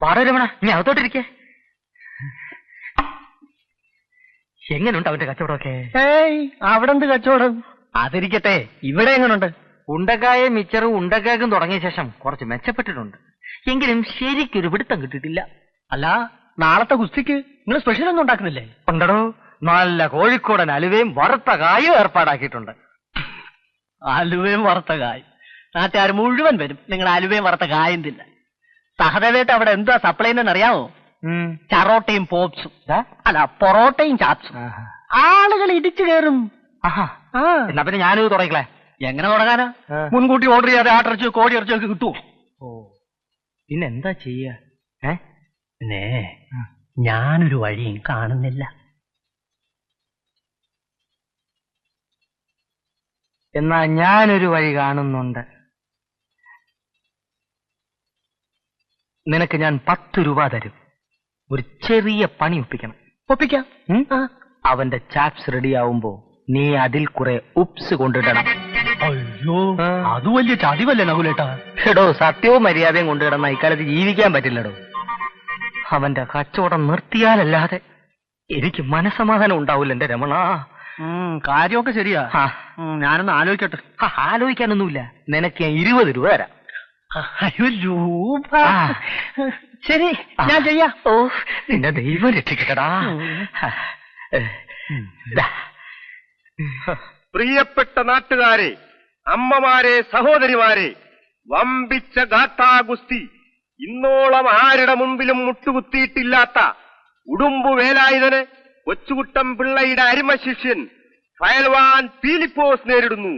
പാടോ രമണ, നീ അകത്തോട്ടിരിക്കേ. എങ്ങനെയുണ്ട് അവന്റെ കച്ചവടമൊക്കെ? അവിടെ എന്ത് കച്ചവടം? അതിരിക്കട്ടെ, ഇവിടെ എങ്ങനെയുണ്ട്? ഉണ്ടക്കായും മിച്ചറും ഉണ്ടക്കാക്കും തുടങ്ങിയ ശേഷം കുറച്ച് മെച്ചപ്പെട്ടിട്ടുണ്ട്. എങ്കിലും ശരിക്കൊരു പിടുത്തം കിട്ടിയിട്ടില്ല. അല്ല, നാളത്തെ ഗുസ്തിക്ക് നിങ്ങൾ സ്പെഷ്യൽ ഒന്നും ഉണ്ടാക്കുന്നില്ലേ? ഉണ്ടടോ, നല്ല കോഴിക്കോടൻ അലുവയും വറുത്ത കായും ഏർപ്പാടാക്കിയിട്ടുണ്ട്. അലുവയും വറുത്ത കായും? നാട്ടുകാർ മുഴുവൻ വരും നിങ്ങൾ അലുവയും വറുത്ത കായും തിന്ന. സഹദേവേട്ട് അവിടെ എന്താ സപ്ലൈ എന്നറിയാമോ? ചറോട്ടയും പോപ്സും. അല്ല, പൊറോട്ടയും ചാപ്സും. ആളുകൾ ഇടിച്ചു കയറും. എന്നാ പിന്നെ ഞാനിത് തുടങ്ങിക്കളെ. എങ്ങനെ തുടങ്ങാനാ? മുൻകൂട്ടി ഓർഡർ ചെയ്യാതെ ആട്ടിറച്ചോ കോഴി ഇറച്ചിയൊക്കെ കിട്ടുമോ? പിന്നെന്താ ചെയ്യ? പിന്നെ ഞാനൊരു വഴിയും കാണുന്നില്ല. എന്നാ ഞാനൊരു വഴി കാണുന്നുണ്ട്. നിനക്ക് ഞാൻ 10 രൂപ തരും. ഒരു ചെറിയ പണി ഒപ്പിക്കണം. ഒപ്പിക്കാം. അവന്റെ ചാപ്സ് റെഡിയാവുമ്പോ നീ അതിൽ കുറെ ഉപ്സ് കൊണ്ടിടണം. അയ്യോ, അത് വലിയ ചതിവല്ലേ നകുലേട്ടാ? എടോ, സത്യവും മര്യാദയും കൊണ്ടിടന്ന ഇക്കാലത്ത് ജീവിക്കാൻ പറ്റില്ലടോ. അവന്റെ കച്ചവടം നിർത്തിയാലല്ലാതെ എനിക്ക് മനസമാധാനം ഉണ്ടാവില്ല എന്റെ രമണ. കാര്യമൊക്കെ ശരിയാ. ഞാനൊന്ന് ആലോചിക്കട്ടെ. ആലോചിക്കാനൊന്നുമില്ല, നിനക്ക് ഞാൻ 20 രൂപ തരാം. രൂപ? ശരി, ഞാൻ ചെയ്യാം. ഓ, നിന്റെ ദൈവം രക്ഷിക്കട്ടടാ. പ്രിയപ്പെട്ട നാട്ടുകാരെ, അമ്മമാരെ, സഹോദരിമാരെ, വമ്പിച്ച ഗാഥാ ഗുസ്തി ഇന്നോളം ആരുടെ മുമ്പിലും മുട്ടുകുത്തിയിട്ടില്ലാത്ത ഉടുമ്പു വേലായുധന് കൊച്ചുകുട്ടം പിള്ളയുടെ അരിമശിഷ്യൻ ഫയൽവാൻ പീലിപ്പോസ് നേരിടുന്നു.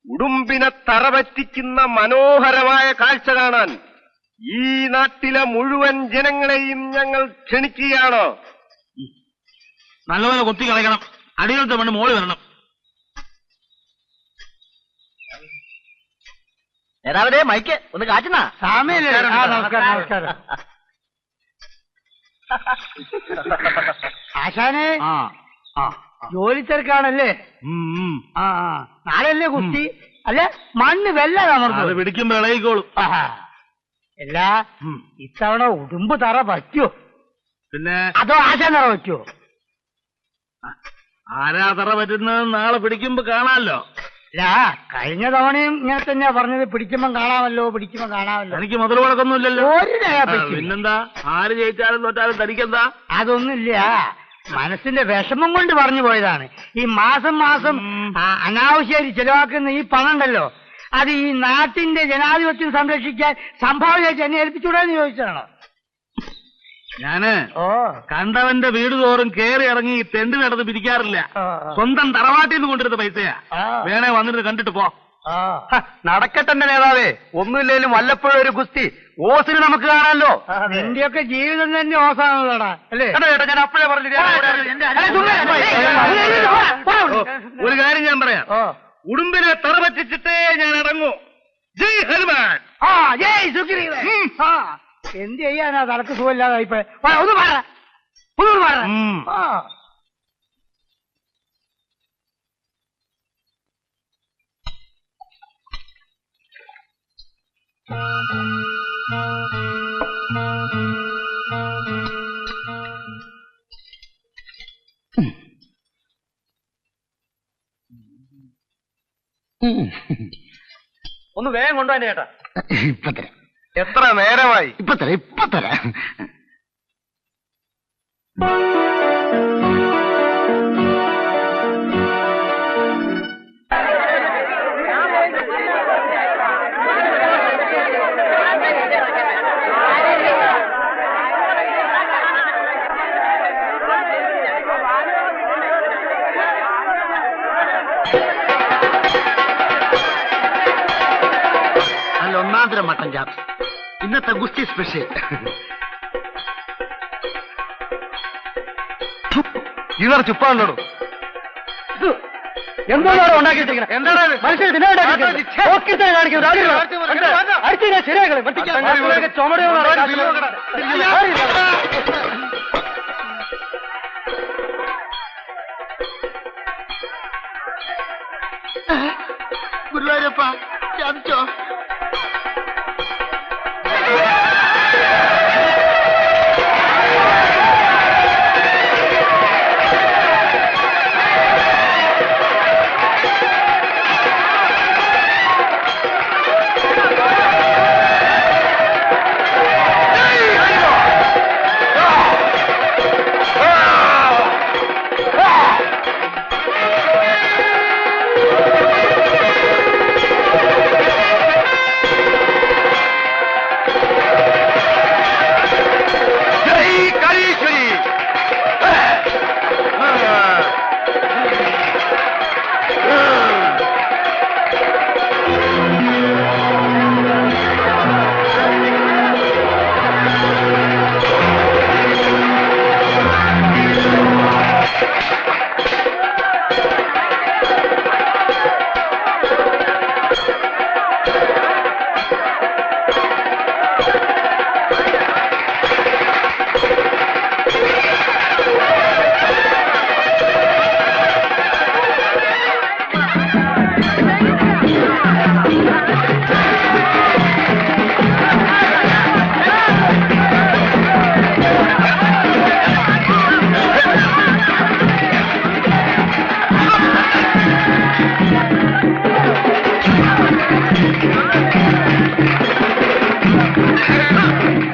ഉടുമ്പിനെ തറപറ്റിക്കുന്ന മനോഹരമായ കാഴ്ച കാണാൻ ഈ നാട്ടിലെ മുഴുവൻ ജനങ്ങളെയും ഞങ്ങൾ ക്ഷണിക്കുകയാണ്. നല്ലപോലെ കൊത്തി കളയണം. അടിയിലത്തെ മണ്ണ് മോളി വരണം. ഏതാവതേ മൈക്ക് ഒന്ന് കാറ്റുന്നാ. നമസ്കാരം. ആശാനെ, ജോലി തിരക്കാണല്ലേ? നാളെയല്ലേ കുസ്തി? അല്ലെ, മണ്ണ് വെല്ലമർന്നു പിടിക്കുമ്പോ ഇളകിക്കോളും. എല്ലാ ഇത്തവണ ഉടുമ്പ് തറ പറ്റുമോ? പിന്നെ അതോ ആശാൻ തറ പറ്റുമോ? ആരാ തറ പറ്റുന്നത് നാളെ പിടിക്കുമ്പോ കാണാമല്ലോ. അല്ല, കഴിഞ്ഞ തവണയും ഇങ്ങനെ തന്നെയാ പറഞ്ഞത്, പിടിക്കുമ്പോ കാണാമല്ലോ, പിടിക്കുമ്പോ കാണാമല്ലോ. എനിക്ക് മുതൽ മുടക്കൊന്നുമില്ലല്ലോ. പിന്നെന്താ, ആര് ജയിച്ചാലും തോറ്റാലും തനിക്കെന്താ? അതൊന്നുമില്ല, മനസ്സിന്റെ വിഷമം കൊണ്ട് പറഞ്ഞു പോയതാണ്. ഈ മാസം മാസം അനാവശ്യമായി ചെലവാക്കുന്ന ഈ പണം ഉണ്ടല്ലോ, അത് ഈ നാട്ടിന്റെ ജനാധിപത്യം സംരക്ഷിക്കാൻ സംഭാവനയായിട്ട് എന്നെ ഏൽപ്പിച്ചുകൂടാന്ന് ചോദിച്ചതാണോ? ഞാന് കണ്ടവന്റെ വീട് തോറും കേറി ഇറങ്ങി തെണ്ടി നടന്ന് പിരിക്കാറില്ല. സ്വന്തം തറവാട്ടിൽ നിന്ന് കൊണ്ടിരുന്ന പൈസയാ. വേണേ വന്നിട്ട് കണ്ടിട്ട് പോ. നടക്കട്ടെ നേതാവേ, ഒന്നുമില്ലേലും വല്ലപ്പോഴും ഒരു ഗുസ്തി ഓസിന് നമുക്ക് കാണാമല്ലോ. എന്റെയൊക്കെ ജീവിതം തന്നെ ഓസാണല്ലോടാ, അല്ലേ? ഞാൻ അപ്പോഴേ പറഞ്ഞു. ഒരു കാര്യം ഞാൻ പറയാം, ഉടുമ്പിനെ തറ പറ്റിച്ചിട്ടേ ഞാൻ അടങ്ങൂ. ജയ് ഹനുമാൻ. ജയ് സുഗ്രീവൻ. എന്ത് ചെയ്യാനാ, തലക്ക് സുഖമില്ലാതെ ഇപ്പൊ ഒന്ന് പാടാ, ഒന്നുകൂടി പാടാ. ഒന്ന് വേഗം കൊണ്ടുപോകാൻ ചേട്ടാ. ഇപ്പൊ തരാം. എത്ര നേരമായി? ഇപ്പൊ തരാം. ഒന്നാന്തരം മട്ടൻ ചാപ്സ്, ഇന്നത്തെ ഗുസ്തി സ്പെഷ്യൽ. ഇവർ ചുപ്പാണല്ലോ. എന്താണ് ഉണ്ടാക്കിയിട്ടിരിക്കുന്നത്? എന്താണ് മനുഷ്യർ ഗുരുവായൂരപ്പ ചതിച്ചോ? ആ